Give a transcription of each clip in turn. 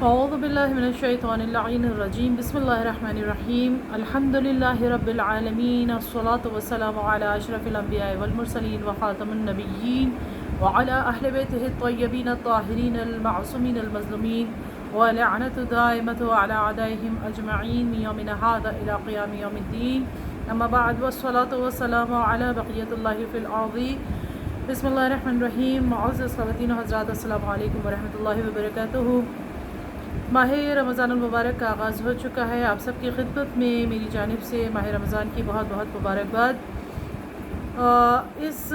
اعوذ باللہ من الشیطان اللعین الرجیم بسم اللہ الرحمن الرحیم الحمدللہ رب العالمین الصلاة والسلام علی اشرف الانبیاء والمرسلین وخاتم النبیین وعلی اہل بیتہ الطیبین الطاہرین المعصومین المظلومین ولعنت دائمت علی اعدائہم اجمعین من یومنا ھذا الی قیام یوم الدین اما بعد والصلاة والسلام علی بقیت اللہ فی الارض بسم اللہ الرحمن الرحیم. معزز خواتین و حضرات، السلام علیکم ورحمۃ اللہ وبرکاتہ. ماہ رمضان المبارک کا آغاز ہو چکا ہے. آپ سب کی خدمت میں میری جانب سے ماہ رمضان کی بہت بہت مبارکباد. اس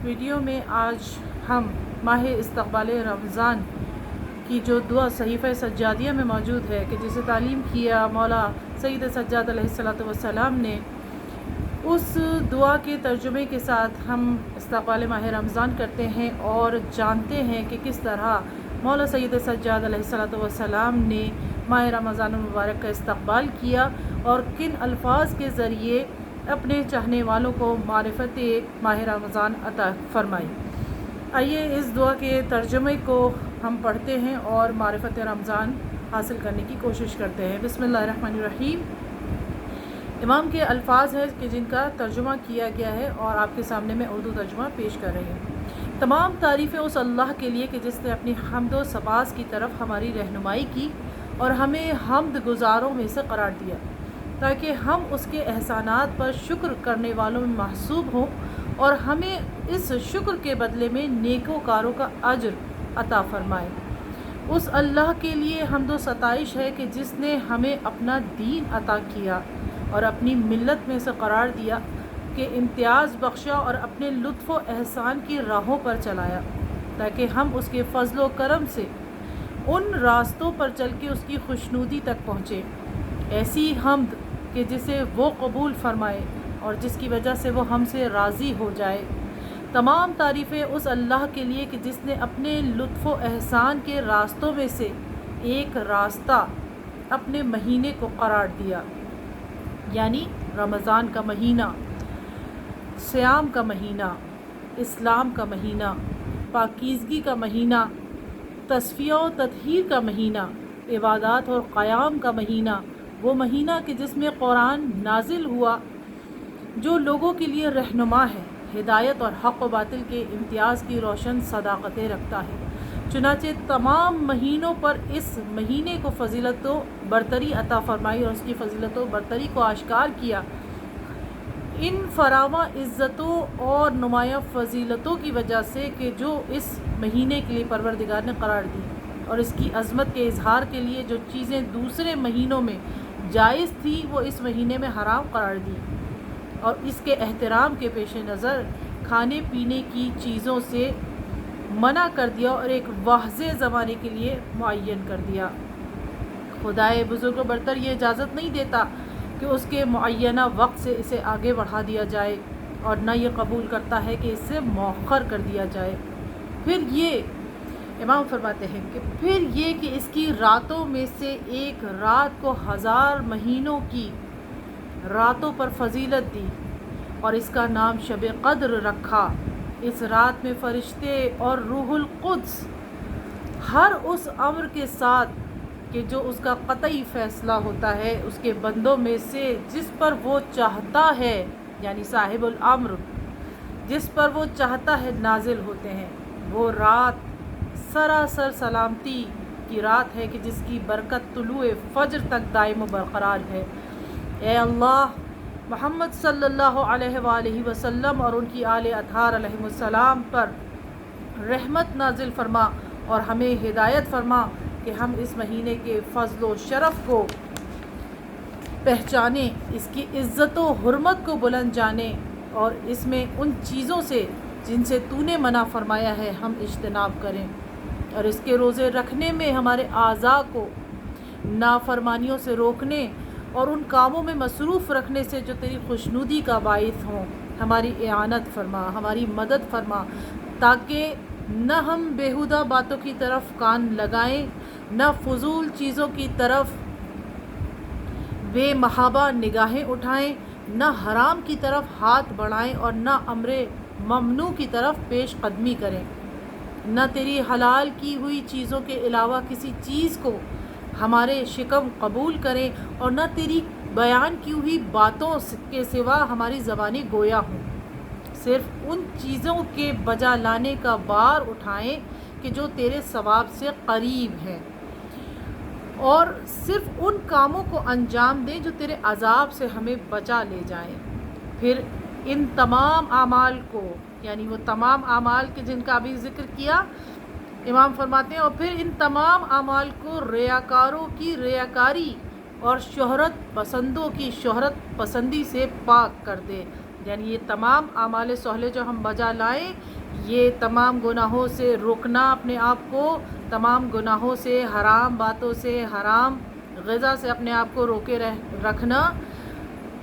ویڈیو میں آج ہم ماہ استقبال رمضان کی جو دعا صحیفہ سجادیہ میں موجود ہے کہ جسے تعلیم کیا مولا سید سجاد علیہ السلام نے، اس دعا کے ترجمے کے ساتھ ہم استقبال ماہ رمضان کرتے ہیں اور جانتے ہیں کہ کس طرح مولا سید سجاد علیہ السلام نے ماہ رمضان المبارک کا استقبال کیا اور کن الفاظ کے ذریعے اپنے چاہنے والوں کو معرفت ماہ رمضان عطا فرمائی. آئیے اس دعا کے ترجمے کو ہم پڑھتے ہیں اور معرفت رمضان حاصل کرنے کی کوشش کرتے ہیں. بسم اللہ الرحمن الرحیم. امام کے الفاظ ہیں کہ جن کا ترجمہ کیا گیا ہے اور آپ کے سامنے میں اردو ترجمہ پیش کر رہی ہوں. تمام تعریفیں اس اللہ کے لیے کہ جس نے اپنی حمد و سپاس کی طرف ہماری رہنمائی کی اور ہمیں حمد گزاروں میں سے قرار دیا تاکہ ہم اس کے احسانات پر شکر کرنے والوں میں محسوب ہوں اور ہمیں اس شکر کے بدلے میں نیکوکاروں کا اجر عطا فرمائے. اس اللہ کے لیے حمد و ستائش ہے کہ جس نے ہمیں اپنا دین عطا کیا اور اپنی ملت میں سے قرار دیا کہ امتیاز بخشا اور اپنے لطف و احسان کی راہوں پر چلایا تاکہ ہم اس کے فضل و کرم سے ان راستوں پر چل کے اس کی خوشنودی تک پہنچے. ایسی حمد کہ جسے وہ قبول فرمائے اور جس کی وجہ سے وہ ہم سے راضی ہو جائے. تمام تعریفیں اس اللہ کے لیے کہ جس نے اپنے لطف و احسان کے راستوں میں سے ایک راستہ اپنے مہینے کو قرار دیا، یعنی رمضان کا مہینہ، صیام کا مہینہ، اسلام کا مہینہ، پاکیزگی کا مہینہ، تصفیہ و تطہیر کا مہینہ، عبادات اور قیام کا مہینہ، وہ مہینہ کہ جس میں قرآن نازل ہوا جو لوگوں کے لیے رہنما ہے، ہدایت اور حق و باطل کے امتیاز کی روشن صداقتیں رکھتا ہے. چنانچہ تمام مہینوں پر اس مہینے کو فضیلت و برتری عطا فرمائی اور اس کی فضیلت و برتری کو آشکار کیا. ان فراواں عزتوں اور نمایاں فضیلتوں کی وجہ سے کہ جو اس مہینے کے لیے پروردگار نے قرار دی اور اس کی عظمت کے اظہار کے لیے جو چیزیں دوسرے مہینوں میں جائز تھی وہ اس مہینے میں حرام قرار دی اور اس کے احترام کے پیش نظر کھانے پینے کی چیزوں سے منع کر دیا اور ایک واضح زمانے کے لیے معین کر دیا. خدائے بزرگ و برتر یہ اجازت نہیں دیتا کہ اس کے معینہ وقت سے اسے آگے بڑھا دیا جائے اور نہ یہ قبول کرتا ہے کہ اسے مؤخر کر دیا جائے. پھر یہ امام فرماتے ہیں کہ پھر یہ کہ اس کی راتوں میں سے ایک رات کو 1000 مہینوں کی راتوں پر فضیلت دی اور اس کا نام شب قدر رکھا. اس رات میں فرشتے اور روح القدس ہر اس امر کے ساتھ کہ جو اس کا قطعی فیصلہ ہوتا ہے اس کے بندوں میں سے جس پر وہ چاہتا ہے، یعنی صاحب الامر جس پر وہ چاہتا ہے نازل ہوتے ہیں. وہ رات سراسر سلامتی کی رات ہے کہ جس کی برکت طلوع فجر تک دائم و برقرار ہے. اے اللہ، محمد صلی اللہ علیہ وآلہ وسلم اور ان کی آل اطہار علیہ السلام پر رحمت نازل فرما اور ہمیں ہدایت فرما کہ ہم اس مہینے کے فضل و شرف کو پہچانیں، اس کی عزت و حرمت کو بلند جانیں اور اس میں ان چیزوں سے جن سے تو نے منع فرمایا ہے ہم اجتناب کریں اور اس کے روزے رکھنے میں ہمارے اعضاء کو نافرمانیوں سے روکنے اور ان کاموں میں مصروف رکھنے سے جو تیری خوشنودی کا باعث ہوں ہماری اعانت فرما، ہماری مدد فرما تاکہ نہ ہم بیہودہ باتوں کی طرف کان لگائیں، نہ فضول چیزوں کی طرف بے محابہ نگاہیں اٹھائیں، نہ حرام کی طرف ہاتھ بڑھائیں اور نہ امر ممنوع کی طرف پیش قدمی کریں. نہ تیری حلال کی ہوئی چیزوں کے علاوہ کسی چیز کو ہمارے شکم قبول کریں اور نہ تیری بیان کی ہوئی باتوں کے سوا ہماری زبانیں گویا ہوں، صرف ان چیزوں کے بجا لانے کا بار اٹھائیں کہ جو تیرے ثواب سے قریب ہیں، اور صرف ان کاموں کو انجام دیں جو تیرے عذاب سے ہمیں بچا لے جائیں۔ پھر ان تمام اعمال کو، یعنی وہ تمام اعمال کے جن کا ابھی ذکر کیا، امام فرماتے ہیں اور پھر ان تمام اعمال کو ریاکاروں کی ریاکاری اور شہرت پسندوں کی شہرت پسندی سے پاک کر دے۔ یعنی یہ تمام اعمال صالح جو ہم بجا لائیں، یہ تمام گناہوں سے رکنا اپنے آپ کو، تمام گناہوں سے، حرام باتوں سے، حرام غذا سے اپنے آپ کو روکے رکھنا،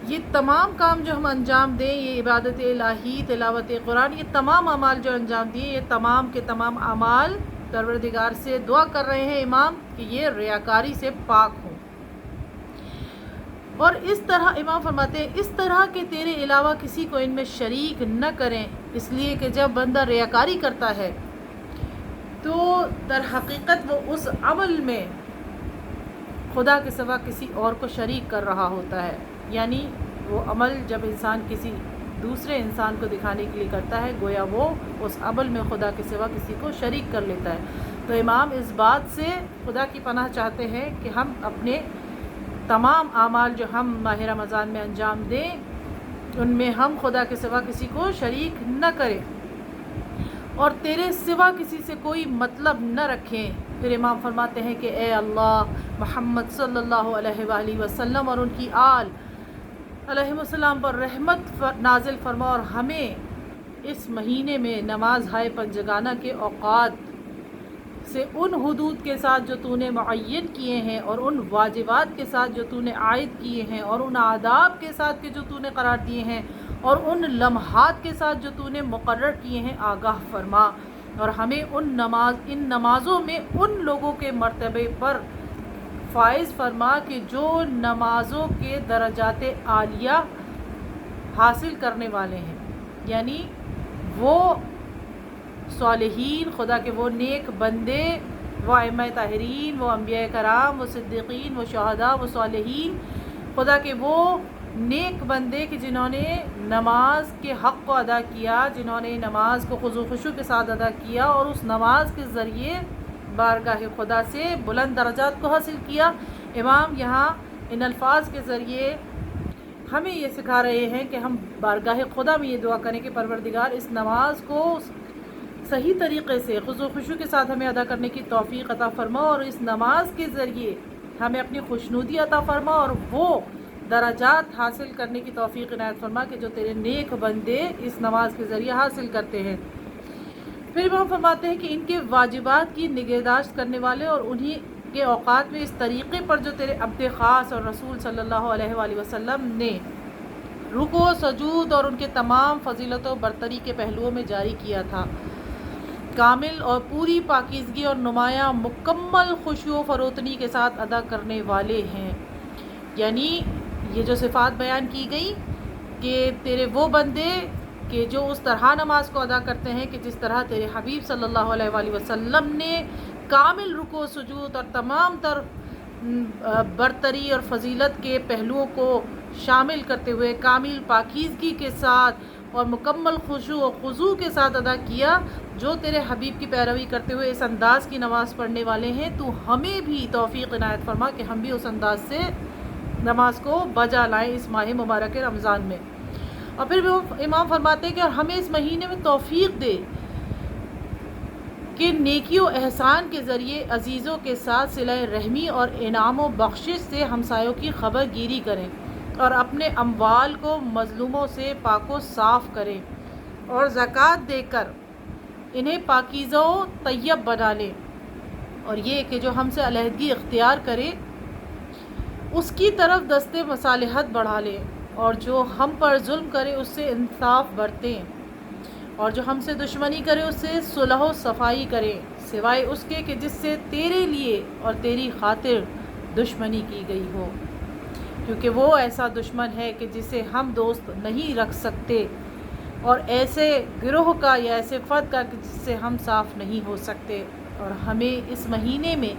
یہ تمام کام جو ہم انجام دیں، یہ عبادت الہی، تلاوت قرآن، یہ تمام اعمال جو انجام دیے، یہ تمام کے تمام اعمال پروردگار سے دعا کر رہے ہیں امام کہ یہ ریاکاری سے پاک ہوں۔ اور اس طرح امام فرماتے ہیں اس طرح کہ تیرے علاوہ کسی کو ان میں شریک نہ کریں، اس لیے کہ جب بندہ ریاکاری کرتا ہے تو در حقیقت وہ اس عمل میں خدا کے سوا کسی اور کو شریک کر رہا ہوتا ہے۔ یعنی وہ عمل جب انسان کسی دوسرے انسان کو دکھانے کے لیے کرتا ہے، گویا وہ اس عمل میں خدا کے سوا کسی کو شریک کر لیتا ہے۔ تو امام اس بات سے خدا کی پناہ چاہتے ہیں کہ ہم اپنے تمام اعمال جو ہم ماہ رمضان میں انجام دیں، ان میں ہم خدا کے سوا کسی کو شریک نہ کریں اور تیرے سوا کسی سے کوئی مطلب نہ رکھیں۔ پھر امام فرماتے ہیں کہ اے اللہ، محمد صلی اللہ علیہ وآلہ وسلم اور ان کی آل علیہ السلام پر رحمت نازل فرما اور ہمیں اس مہینے میں نماز ہائے پنجگانہ کے اوقات سے ان حدود کے ساتھ جو تو نے معین کیے ہیں اور ان واجبات کے ساتھ جو تو نے عائد کیے ہیں اور ان آداب کے ساتھ کہ جو تو نے قرار دیے ہیں اور ان لمحات کے ساتھ جو تو نے مقرر کیے ہیں آگاہ فرما، اور ہمیں ان نمازوں میں ان لوگوں کے مرتبے پر فائز فرما کہ جو نمازوں کے درجات عالیہ حاصل کرنے والے ہیں، یعنی وہ صالحین، خدا کے وہ نیک بندے، وہ ائمہ طاہرین، وہ انبیاء کرام، وہ صدیقین، وہ شہداء، وہ صالحین، خدا کے وہ نیک بندے کہ جنہوں نے نماز کے حق کو ادا کیا، جنہوں نے نماز کو خضوع و خشوع کے ساتھ ادا کیا اور اس نماز کے ذریعے بارگاہ خدا سے بلند درجات کو حاصل کیا۔ امام یہاں ان الفاظ کے ذریعے ہمیں یہ سکھا رہے ہیں کہ ہم بارگاہ خدا میں یہ دعا کریں کہ پروردگار اس نماز کو صحیح طریقے سے خضوع و خشوع کے ساتھ ہمیں ادا کرنے کی توفیق عطا فرما اور اس نماز کے ذریعے ہمیں اپنی خوشنودی عطا فرما اور وہ درجات حاصل کرنے کی توفیق عنایت فرما کہ جو تیرے نیک بندے اس نماز کے ذریعے حاصل کرتے ہیں۔ پھر امام فرماتے ہیں کہ ان کے واجبات کی نگہداشت کرنے والے اور انہی کے اوقات میں اس طریقے پر جو تیرے عبد خاص اور رسول صلی اللہ علیہ وآلہ وسلم نے رکوع، سجود اور ان کے تمام فضیلت و برتری کے پہلوؤں میں جاری کیا تھا، کامل اور پوری پاکیزگی اور نمایاں مکمل خشوع و فروتنی کے ساتھ ادا کرنے والے ہیں۔ یعنی یہ جو صفات بیان کی گئی کہ تیرے وہ بندے کہ جو اس طرح نماز کو ادا کرتے ہیں کہ جس طرح تیرے حبیب صلی اللہ علیہ وآلہ وسلم نے کامل رکوع، سجود اور تمام تر برتری اور فضیلت کے پہلوؤں کو شامل کرتے ہوئے کامل پاکیزگی کے ساتھ اور مکمل خشوع و خضوع کے ساتھ ادا کیا، جو تیرے حبیب کی پیروی کرتے ہوئے اس انداز کی نماز پڑھنے والے ہیں، تو ہمیں بھی توفیق عنایت فرما کہ ہم بھی اس انداز سے نماز کو بجا لائیں اس ماہ مبارک رمضان میں۔ اور پھر امام فرماتے ہیں کہ اور ہمیں اس مہینے میں توفیق دے کہ نیکی و احسان کے ذریعے عزیزوں کے ساتھ صلہ رحمی اور انعام و بخشش سے ہمسایوں کی خبر گیری کریں اور اپنے اموال کو مظلوموں سے پاک و صاف کریں اور زکوٰۃ دے کر انہیں پاکیزہ و طیب بنا لیں، اور یہ کہ جو ہم سے علیحدگی اختیار کرے اس کی طرف دست مصالحت بڑھا لیں، اور جو ہم پر ظلم کرے اس سے انصاف برتیں، اور جو ہم سے دشمنی کرے اس سے صلح و صفائی کریں، سوائے اس کے کہ جس سے تیرے لیے اور تیری خاطر دشمنی کی گئی ہو، کیونکہ وہ ایسا دشمن ہے کہ جسے ہم دوست نہیں رکھ سکتے، اور ایسے گروہ کا یا ایسے فرد کا کہ جس سے ہم صاف نہیں ہو سکتے۔ اور ہمیں اس مہینے میں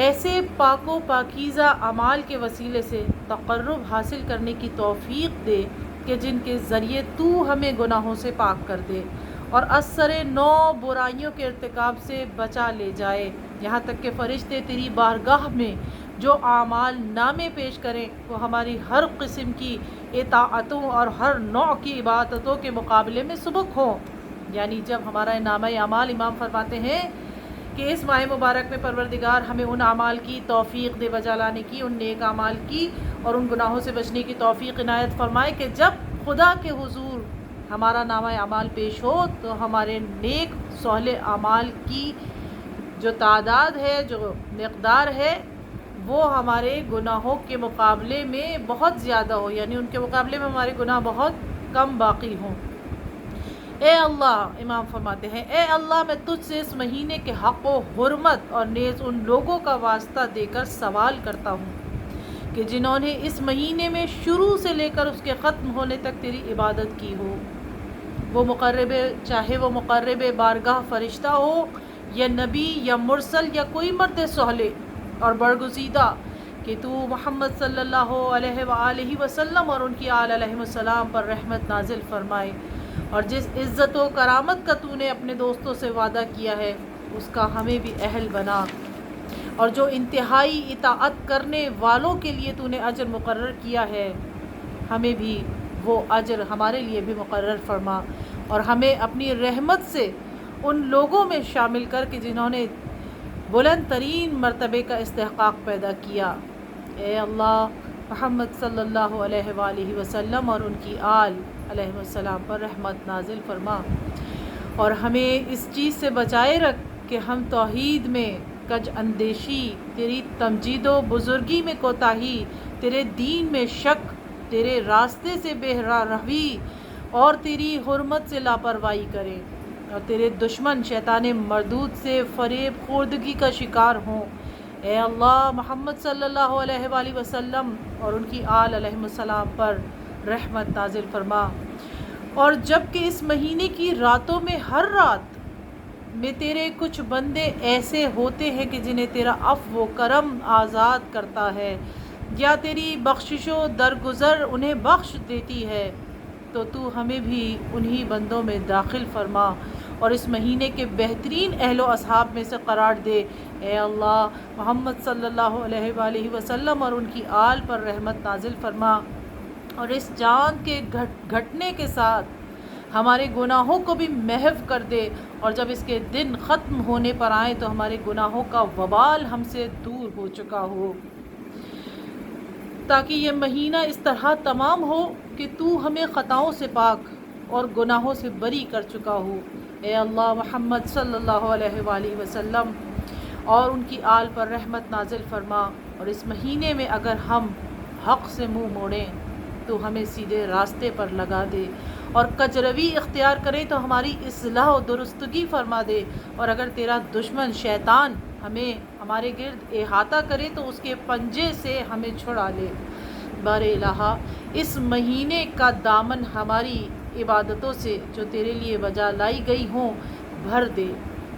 ایسے پاک و پاکیزہ اعمال کے وسیلے سے تقرب حاصل کرنے کی توفیق دے کہ جن کے ذریعے تو ہمیں گناہوں سے پاک کر دے اور اثر نو برائیوں کے ارتکاب سے بچا لے جائے، یہاں تک کہ فرشتے تیری بارگاہ میں جو اعمال نامے پیش کریں وہ ہماری ہر قسم کی اطاعتوں اور ہر نوع کی عبادتوں کے مقابلے میں سبک ہوں۔ یعنی جب ہمارا نامہ اعمال، امام فرماتے ہیں کہ اس ماہ مبارک میں پروردگار ہمیں ان اعمال کی توفیق دے بجا لانے کی، ان نیک اعمال کی اور ان گناہوں سے بچنے کی توفیق عنایت فرمائے کہ جب خدا کے حضور ہمارا نامہ اعمال پیش ہو تو ہمارے نیک صالح اعمال کی جو تعداد ہے، جو مقدار ہے، وہ ہمارے گناہوں کے مقابلے میں بہت زیادہ ہو، یعنی ان کے مقابلے میں ہمارے گناہ بہت کم باقی ہوں۔ اے اللہ، امام فرماتے ہیں، اے اللہ میں تجھ سے اس مہینے کے حق و حرمت اور نیز ان لوگوں کا واسطہ دے کر سوال کرتا ہوں کہ جنہوں نے اس مہینے میں شروع سے لے کر اس کے ختم ہونے تک تیری عبادت کی ہو، وہ مقرب، چاہے وہ مقرب بارگاہ فرشتہ ہو یا نبی یا مرسل یا کوئی مرد صالح اور برگزیدہ، کہ تو محمد صلی اللہ علیہ وآلہ وسلم اور ان کی آل علیہ السلام پر رحمت نازل فرمائے، اور جس عزت و کرامت کا تو نے اپنے دوستوں سے وعدہ کیا ہے اس کا ہمیں بھی اہل بنا، اور جو انتہائی اطاعت کرنے والوں کے لیے تو نے اجر مقرر کیا ہے ہمیں بھی وہ اجر ہمارے لیے بھی مقرر فرما، اور ہمیں اپنی رحمت سے ان لوگوں میں شامل کر کے جنہوں نے بلند ترین مرتبے کا استحقاق پیدا کیا۔ اے اللہ، محمد صلی اللہ علیہ وآلہ وسلم اور ان کی آل علیہ السلام پر رحمت نازل فرما، اور ہمیں اس چیز سے بچائے رکھ کہ ہم توحید میں کج اندیشی، تیری تمجید و بزرگی میں کوتاہی، تیرے دین میں شک، تیرے راستے سے بے روی اور تیری حرمت سے لاپرواہی کریں، اور تیرے دشمن شیطان مردود سے فریب خوردگی کا شکار ہوں۔ اے اللہ، محمد صلی اللہ علیہ وآلہ وسلم اور ان کی آل علیہ السلام پر رحمت نازل فرما، اور جب کہ اس مہینے کی راتوں میں ہر رات میں تیرے کچھ بندے ایسے ہوتے ہیں کہ جنہیں تیرا عفو و کرم آزاد کرتا ہے یا تیری بخشش و درگزر انہیں بخش دیتی ہے، تو ہمیں بھی انہی بندوں میں داخل فرما اور اس مہینے کے بہترین اہل و اصحاب میں سے قرار دے۔ اے اللہ، محمد صلی اللہ علیہ وآلہ وسلم اور ان کی آل پر رحمت نازل فرما، اور اس چاند کے گھٹنے کے ساتھ ہمارے گناہوں کو بھی محو کر دے، اور جب اس کے دن ختم ہونے پر آئیں تو ہمارے گناہوں کا وبال ہم سے دور ہو چکا ہو، تاکہ یہ مہینہ اس طرح تمام ہو کہ تو ہمیں خطاؤں سے پاک اور گناہوں سے بری کر چکا ہو۔ اے اللہ، محمد صلی اللہ علیہ وآلہ وسلم اور ان کی آل پر رحمت نازل فرما، اور اس مہینے میں اگر ہم حق سے منہ موڑیں تو ہمیں سیدھے راستے پر لگا دے، اور کجروی اختیار کریں تو ہماری اصلاح و درستگی فرما دے، اور اگر تیرا دشمن شیطان ہمیں ہمارے گرد احاطہ کرے تو اس کے پنجے سے ہمیں چھڑا لے۔ بار الہ، اس مہینے کا دامن ہماری عبادتوں سے جو تیرے لیے بجا لائی گئی ہوں بھر دے،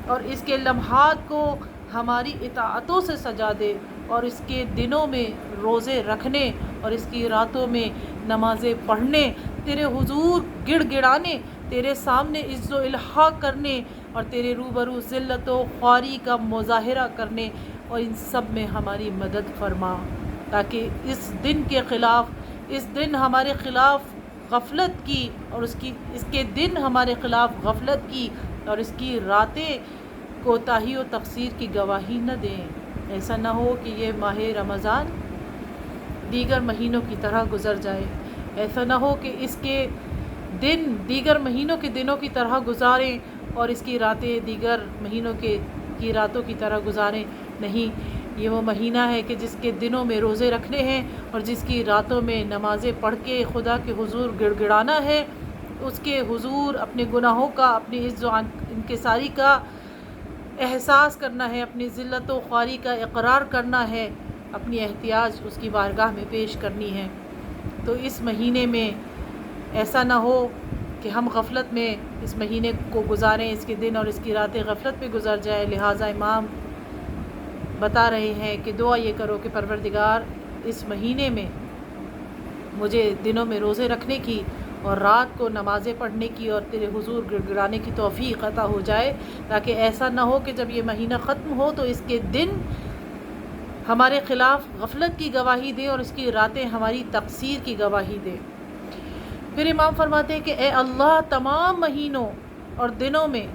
اور اس کے لمحات کو ہماری اطاعتوں سے سجا دے، اور اس کے دنوں میں روزے رکھنے اور اس کی راتوں میں نمازیں پڑھنے، تیرے حضور گڑ گڑانے، تیرے سامنے عز و الحاق کرنے اور تیرے روبرو ذلت و خواری کا مظاہرہ کرنے، اور ان سب میں ہماری مدد فرما، تاکہ اس دن کے خلاف، اس دن ہمارے خلاف غفلت کی اور اس کے دن ہمارے خلاف غفلت کی اور اس کی راتیں کوتاہی و تقصیر کی گواہی نہ دیں۔ ایسا نہ ہو کہ یہ ماہ رمضان دیگر مہینوں کی طرح گزر جائے، ایسا نہ ہو کہ اس کے دن دیگر مہینوں کے دنوں کی طرح گزاریں اور اس کی راتیں دیگر مہینوں کی راتوں کی طرح گزاریں۔ نہیں، یہ وہ مہینہ ہے کہ جس کے دنوں میں روزے رکھنے ہیں اور جس کی راتوں میں نمازیں پڑھ کے خدا کے حضور گڑ گڑانا ہے، اس کے حضور اپنے گناہوں کا، اپنی عز و انکساری کا احساس کرنا ہے، اپنی ذلت و خواری کا اقرار کرنا ہے، اپنی احتیاج اس کی بارگاہ میں پیش کرنی ہے۔ تو اس مہینے میں ایسا نہ ہو کہ ہم غفلت میں اس مہینے کو گزاریں، اس کے دن اور اس کی راتیں غفلت میں گزر جائے۔ لہٰذا امام بتا رہے ہیں کہ دعا یہ کرو کہ پروردگار اس مہینے میں مجھے دنوں میں روزے رکھنے کی اور رات کو نمازیں پڑھنے کی اور تیرے حضور گڑ گڑانے کی توفیق عطا ہو جائے، تاکہ ایسا نہ ہو کہ جب یہ مہینہ ختم ہو تو اس کے دن ہمارے خلاف غفلت کی گواہی دے اور اس کی راتیں ہماری تقصیر کی گواہی دے۔ پھر امام فرماتے ہیں کہ اے اللہ تمام مہینوں اور دنوں میں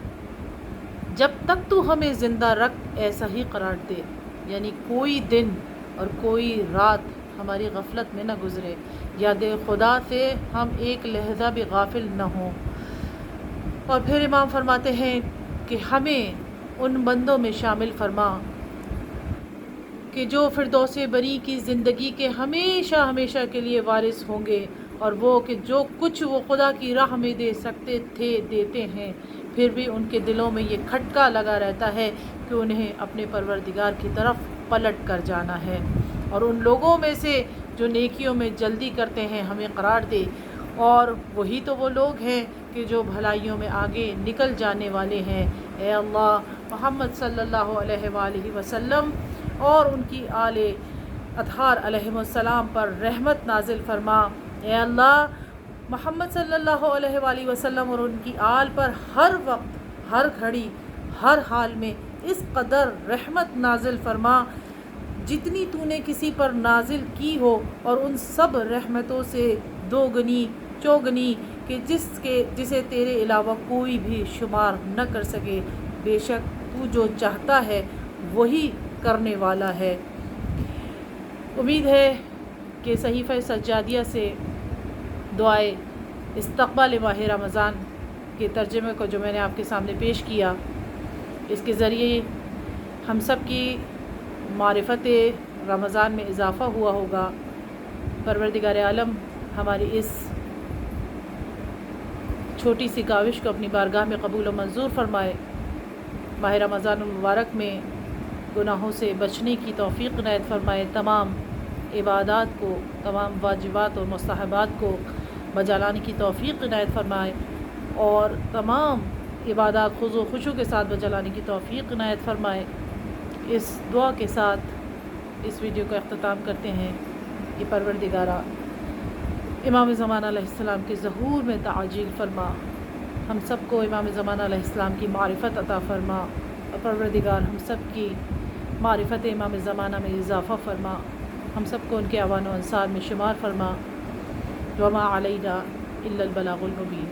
جب تک تو ہمیں زندہ رکھ ایسا ہی قرار دے، یعنی کوئی دن اور کوئی رات ہماری غفلت میں نہ گزرے، یاد خدا سے ہم ایک لحظہ بھی غافل نہ ہوں۔ اور پھر امام فرماتے ہیں کہ ہمیں ان بندوں میں شامل فرما کہ جو فردوس بری کی زندگی کے ہمیشہ ہمیشہ کے لیے وارث ہوں گے، اور وہ کہ جو کچھ وہ خدا کی راہ میں دے سکتے تھے دیتے ہیں، پھر بھی ان کے دلوں میں یہ کھٹکا لگا رہتا ہے کہ انہیں اپنے پروردگار کی طرف پلٹ کر جانا ہے، اور ان لوگوں میں سے جو نیکیوں میں جلدی کرتے ہیں ہمیں قرار دے، اور وہی تو وہ لوگ ہیں کہ جو بھلائیوں میں آگے نکل جانے والے ہیں۔ اے اللہ محمد صلی اللہ علیہ وآلہ وسلم اور ان کی آل اطہار علیہم السلام پر رحمت نازل فرما۔ اے اللہ محمد صلی اللہ علیہ وآلہ وسلم اور ان کی آل پر ہر وقت، ہر گھڑی، ہر حال میں اس قدر رحمت نازل فرما جتنی تو نے کسی پر نازل کی ہو، اور ان سب رحمتوں سے دوگنی چوگنی کہ جسے تیرے علاوہ کوئی بھی شمار نہ کر سکے۔ بے شک تو جو چاہتا ہے وہی کرنے والا ہے۔ امید ہے کہ صحیفہ سجادیہ سے دعائے استقبال ماہ رمضان کے ترجمے کو جو میں نے آپ کے سامنے پیش کیا، اس کے ذریعے ہم سب کی معرفت رمضان میں اضافہ ہوا ہوگا۔ پروردگار عالم ہماری اس چھوٹی سی کاوش کو اپنی بارگاہ میں قبول و منظور فرمائے۔ ماہ رمضان المبارک میں گناہوں سے بچنے کی توفیق عنایت فرمائے، تمام عبادات کو، تمام واجبات اور مستحبات کو بجا لانے کی توفیق عنایت فرمائے، اور تمام عبادات خضوع و خشوع کے ساتھ بجا لانے کی توفیق عنایت فرمائے۔ اس دعا کے ساتھ اس ویڈیو کا اختتام کرتے ہیں کہ پروردگارا امام زمانہ علیہ السلام کے ظہور میں تعجیل فرما، ہم سب کو امام زمانہ علیہ السلام کی معرفت عطا فرما، اور پروردگار ہم سب کی معرفت امام زمانہ میں اضافہ فرما، ہم سب کو ان کے اعوان و انصار میں شمار فرما۔ وما علینا الا البلاغ المبین۔